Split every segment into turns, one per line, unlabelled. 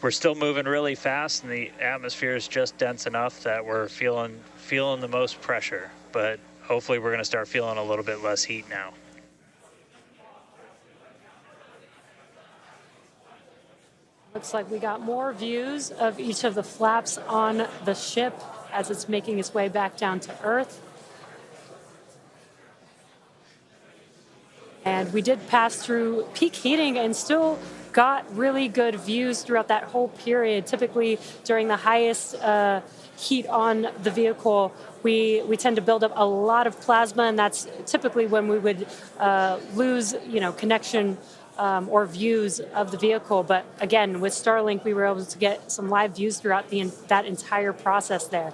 we're still moving really fast, and the atmosphere is just dense enough that we're feeling the most pressure. But hopefully, we're going to start feeling a little bit less heat now.
Looks like we got more views of each of the flaps on the ship as it's making its way back down to Earth. And we did pass through peak heating and still got really good views throughout that whole period. Typically, during the highest heat on the vehicle, we tend to build up a lot of plasma, and that's typically when we would lose, connection or views of the vehicle. But again, with Starlink, we were able to get some live views throughout that entire process there.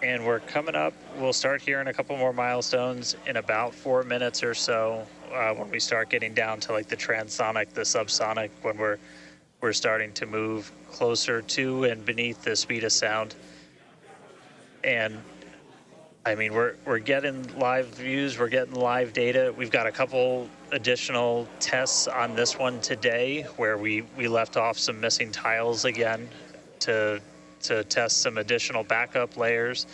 And we're coming up. We'll start hearing a couple more milestones in about 4 minutes or so when we start getting down to like the transonic, the subsonic, when we're starting to move closer to and beneath the speed of sound. And I mean, we're getting live views, we're getting live data. We've got a couple additional tests on this one today where we left off some missing tiles again to test some additional backup layers.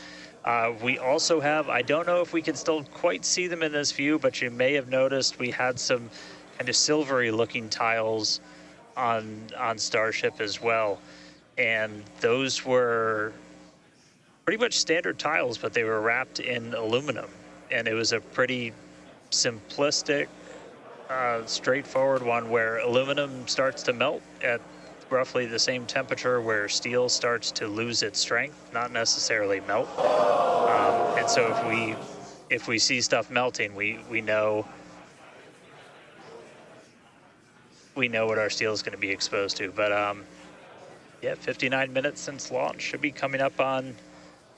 We also have, I don't know if we can still quite see them in this view, but you may have noticed we had some kind of silvery looking tiles on Starship as well. And those were pretty much standard tiles, but they were wrapped in aluminum. And it was a pretty simplistic, straightforward one where aluminum starts to melt at roughly the same temperature where steel starts to lose its strength, not necessarily melt. And so if we see stuff melting, we know what our steel is going to be exposed to. But yeah, 59 minutes since launch, should be coming up on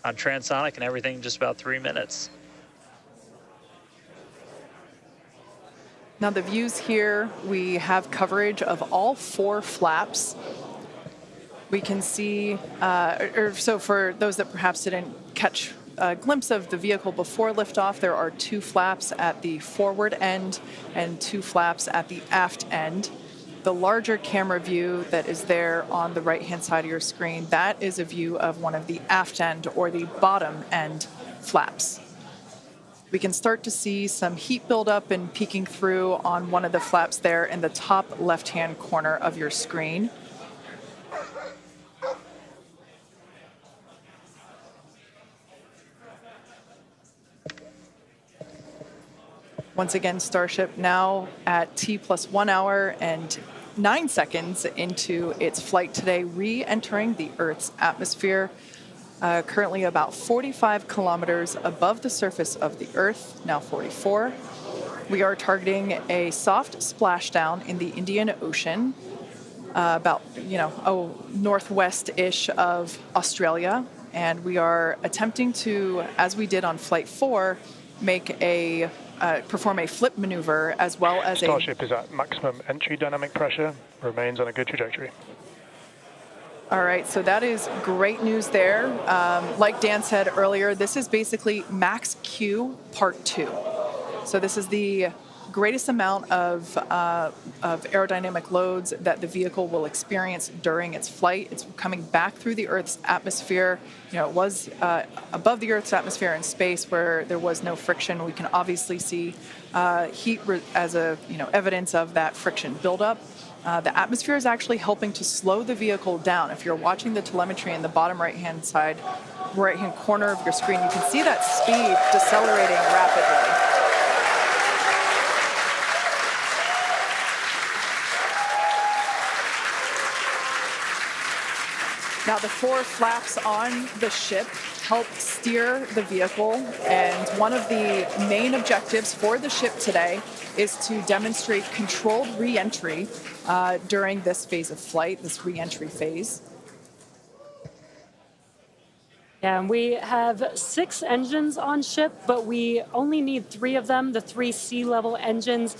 transonic and everything in just about 3 minutes.
Now the views here, we have coverage of all 4 flaps. We can see, so for those that perhaps didn't catch a glimpse of the vehicle before liftoff, there are 2 flaps at the forward end and 2 flaps at the aft end. The larger camera view that is there on the right-hand side of your screen, that is a view of one of the aft end or the bottom end flaps. We can start to see some heat buildup and peeking through on one of the flaps there in the top left-hand corner of your screen. Once again, Starship now at T+1 hour and 9 seconds into its flight today, re-entering the Earth's atmosphere. Currently about 45 kilometers above the surface of the Earth, now 44. We are targeting a soft splashdown in the Indian Ocean, about, northwest-ish of Australia. And we are attempting to, as we did on Flight 4, perform a flip maneuver as well as
Starship is at maximum entry dynamic pressure, remains on a good trajectory.
All right, so that is great news there. Like Dan said earlier, this is basically max Q part 2. So this is the greatest amount of aerodynamic loads that the vehicle will experience during its flight. It's coming back through the Earth's atmosphere. It was above the Earth's atmosphere in space where there was no friction. We can obviously see heat as evidence of that friction buildup. The atmosphere is actually helping to slow the vehicle down. If you're watching the telemetry in the bottom right-hand corner of your screen, you can see that speed decelerating rapidly. Now, the 4 flaps on the ship help steer the vehicle, and one of the main objectives for the ship today is to demonstrate controlled re-entry during this phase of flight, this re-entry phase.
Yeah, and we have 6 engines on ship, but we only need 3 of them, the 3 sea-level engines.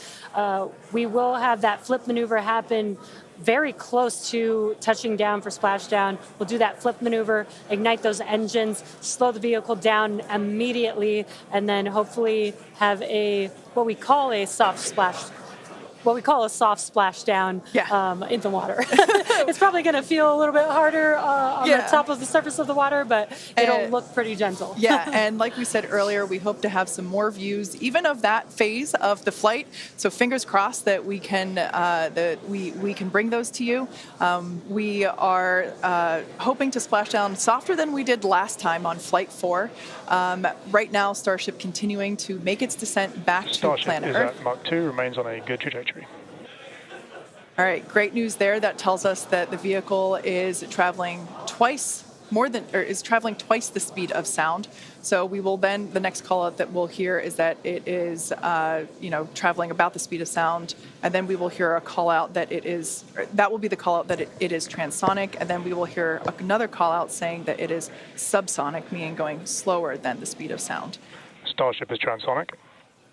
We will have that flip maneuver happen very close to touching down for splashdown. We'll do that flip maneuver, ignite those engines, slow the vehicle down immediately, and then hopefully have what we call a soft splash. what we call a soft splashdown
Yeah.
in the water. It's probably going to feel a little bit harder on the top of the surface of the water, but it'll look pretty gentle.
Yeah, and like we said earlier, we hope to have some more views, even of that phase of the flight. So fingers crossed that we can we can bring those to you. We are hoping to splash down softer than we did last time on Flight 4. Right now, Starship continuing to make its descent back to
Starship
planet
is
Earth.
at Mach 2, remains on a good trajectory.
All right, great news there. That tells us that the vehicle is traveling twice the speed of sound. So we will then, the next call out that we'll hear is that it is, traveling about the speed of sound. And then we will hear a call out that that will be the call out that it is transonic. And then we will hear another call out saying that it is subsonic, meaning going slower than the speed of sound.
Starship is transonic.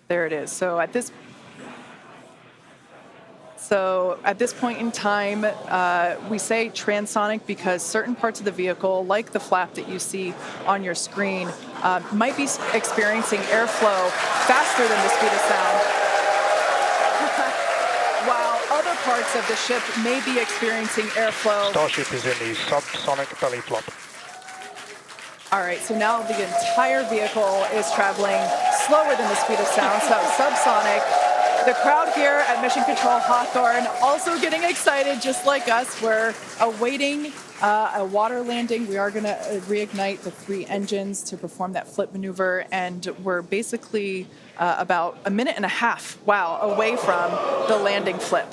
There it is. So at this point in time, we say transonic because certain parts of the vehicle, like the flap that you see on your screen, might be experiencing airflow faster than the speed of sound, while other parts of the ship may be experiencing airflow.
Starship is in the subsonic belly flop.
All right, so now the entire vehicle is traveling slower than the speed of sound, so subsonic. The crowd here at Mission Control Hawthorne also getting excited, just like us. We're awaiting a water landing. We are going to reignite the 3 engines to perform that flip maneuver, and we're basically about a minute and a half, away from the landing flip.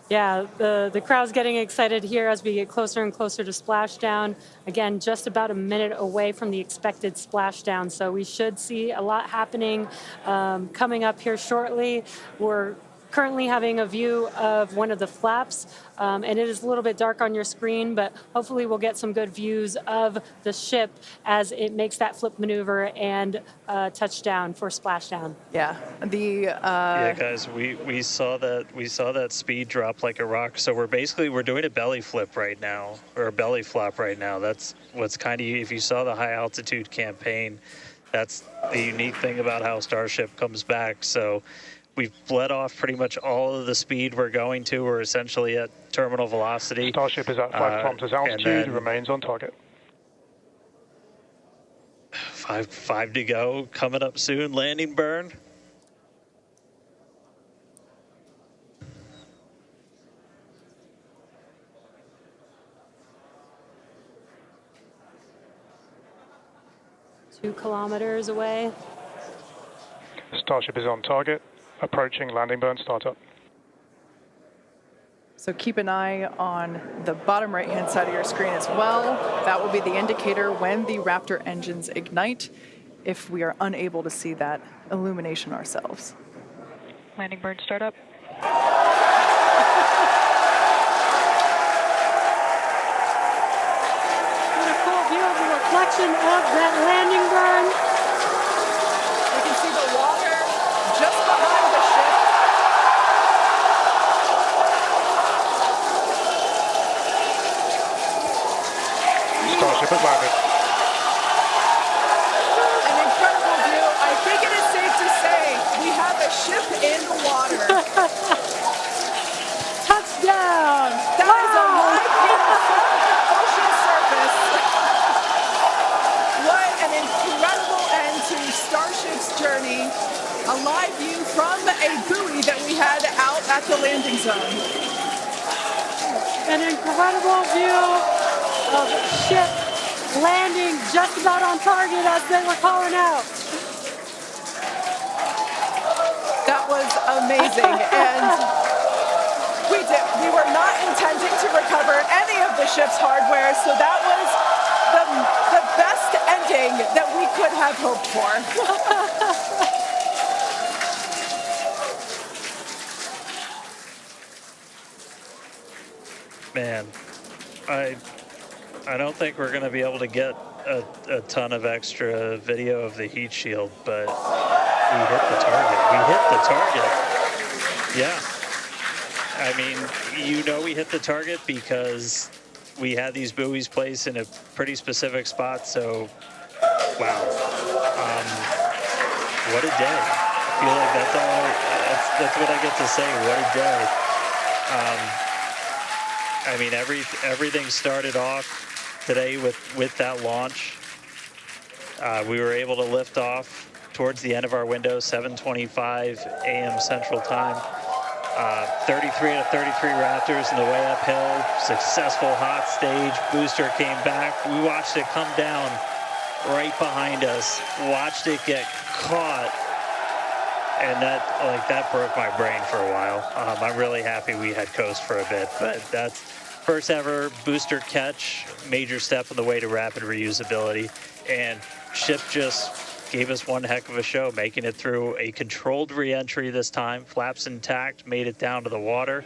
Yeah, the crowd's getting excited here as we get closer and closer to splashdown. Again, just about a minute away from the expected splashdown, so we should see a lot happening coming up here shortly. We're currently having a view of one of the flaps, and it is a little bit dark on your screen, but hopefully we'll get some good views of the ship as it makes that flip maneuver and touchdown for splashdown.
Yeah,
yeah, guys, we saw that speed drop like a rock. So we're doing a belly flip right now, or a belly flop right now. That's what's kind of, if you saw the high altitude campaign, that's the unique thing about how Starship comes back. So we've bled off pretty much all of the speed we're going to. We're essentially at terminal velocity.
Starship is at 5 kilometers altitude, remains on target.
Five to go, coming up soon, landing burn.
Two kilometers away.
Starship is on target, approaching landing burn startup.
So keep an eye on the bottom right-hand side of your screen as well. That will be the indicator when the Raptor engines ignite, if we are unable to see that illumination ourselves.
Landing burn startup.
What a cool view of the reflection of that landing burn.
You can see the water just behind the ship.
Starship has landed.
An incredible view. I think it is safe to say we have a ship in the water.
Touchdown!
That is a live view from the ocean surface. What an incredible end to Starship's journey. A live view from a buoy that we had out at the landing zone.
An incredible view of ship landing just about on target as they were calling out.
That was amazing. And we were not intending to recover any of the ship's hardware, so that was the best ending that we could have hoped for.
Man, I don't think we're going to be able to get a ton of extra video of the heat shield, but we hit the target. We hit the target. Yeah. I mean, we hit the target because we had these buoys placed in a pretty specific spot. So, wow. What a day. I feel like That's what I get to say. What a day. I mean, everything started off today with that launch. We were able to lift off towards the end of our window, 7:25 a.m. Central Time. 33 out of 33 Raptors in the way uphill. Successful hot stage. Booster came back. We watched it come down right behind us. Watched it get caught. And that broke my brain for a while. I'm really happy we had coast for a bit, but that's first ever booster catch, major step on the way to rapid reusability. And ship just gave us one heck of a show, making it through a controlled re-entry this time, flaps intact, made it down to the water.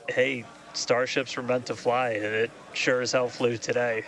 Hey, Starships were meant to fly, and it sure as hell flew today.